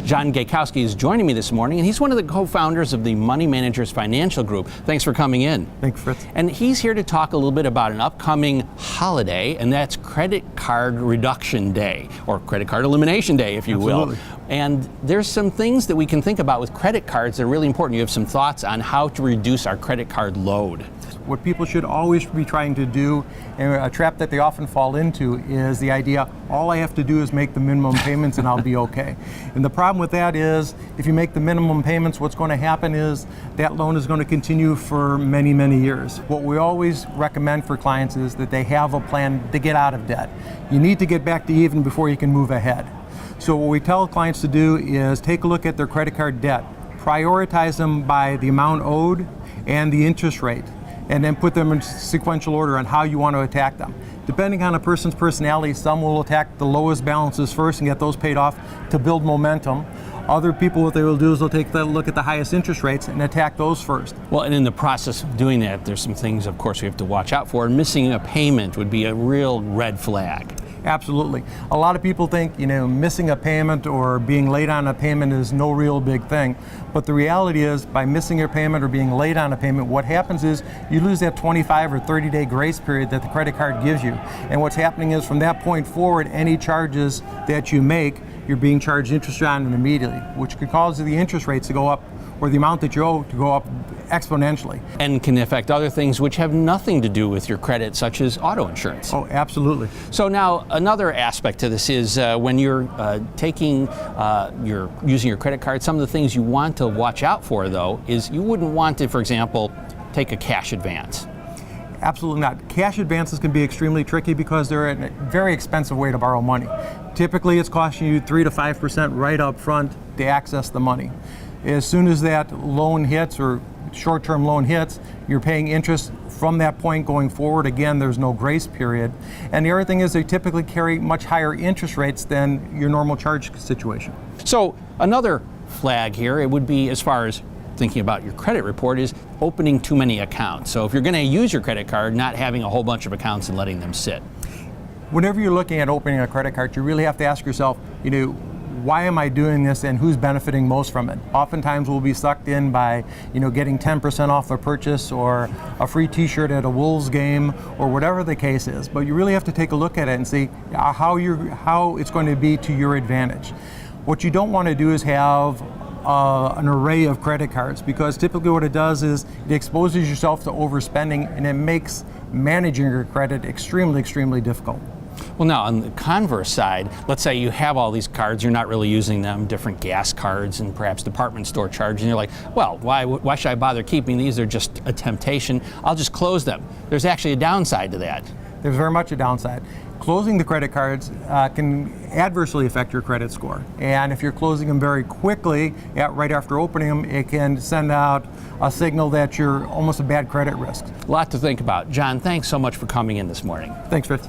John Gajkowski is joining me this morning, and he's one of the co-founders of the Money Managers Financial Group. Thanks for coming in. Thanks, Fritz. And he's here to talk a little bit about an upcoming holiday, and that's Credit Card Reduction Day, or Credit Card Elimination Day, if you Absolutely. will. And there's some things that we can think about with credit cards that are really important. You have some thoughts on how to reduce our credit card load. What people should always be trying to do, and a trap that they often fall into, is the idea, all I have to do is make the minimum payments and I'll be okay. And the problem with that is, if you make the minimum payments, what's going to happen is that loan is going to continue for many, many years. What we always recommend for clients is that they have a plan to get out of debt. You need to get back to even before you can move ahead. So what we tell clients to do is take a look at their credit card debt, prioritize them by the amount owed and the interest rate, and then put them in sequential order on how you want to attack them. Depending on a person's personality, some will attack the lowest balances first and get those paid off to build momentum. Other people, what they will do is they'll take a look at the highest interest rates and attack those first. Well, and in the process of doing that, there's some things, of course, we have to watch out for. Missing a payment would be a real red flag. Absolutely. A lot of people think, missing a payment or being late on a payment is no real big thing. But the reality is, by missing your payment or being late on a payment, what happens is you lose that 25 or 30-day grace period that the credit card gives you. And what's happening is, from that point forward, any charges that you make, you're being charged interest on them immediately, which could cause the interest rates to go up, or the amount that you owe to go up exponentially. And can affect other things which have nothing to do with your credit, such as auto insurance. Oh, absolutely. So now another aspect to this is when you're using your credit card, some of the things you want to watch out for, though, is you wouldn't want to, for example, take a cash advance. Absolutely not. Cash advances can be extremely tricky because they're a very expensive way to borrow money. Typically, it's costing you 3 to 5% right up front to access the money. As soon as that loan hits, or short-term loan hits, you're paying interest from that point going forward. Again, there's no grace period. And the other thing is, they typically carry much higher interest rates than your normal charge situation. So another flag here, it would be, as far as thinking about your credit report, is opening too many accounts. So if you're going to use your credit card, not having a whole bunch of accounts and letting them sit. Whenever you're looking at opening a credit card, you really have to ask yourself, why am I doing this and who's benefiting most from it? Oftentimes we'll be sucked in by, getting 10% off a purchase or a free t-shirt at a Wolves game or whatever the case is. But you really have to take a look at it and see how it's going to be to your advantage. What you don't want to do is have an array of credit cards, because typically what it does is it exposes yourself to overspending, and it makes managing your credit extremely, extremely difficult. Well, now on the converse side, let's say you have all these cards, you're not really using them, different gas cards and perhaps department store charges, and you're like, well, why should I bother keeping these? They're just a temptation. I'll just close them. There's actually a downside to that. There's very much a downside. Closing the credit cards can adversely affect your credit score. And if you're closing them very quickly, right after opening them, it can send out a signal that you're almost a bad credit risk. A lot to think about. John, thanks so much for coming in this morning. Thanks, Fritz.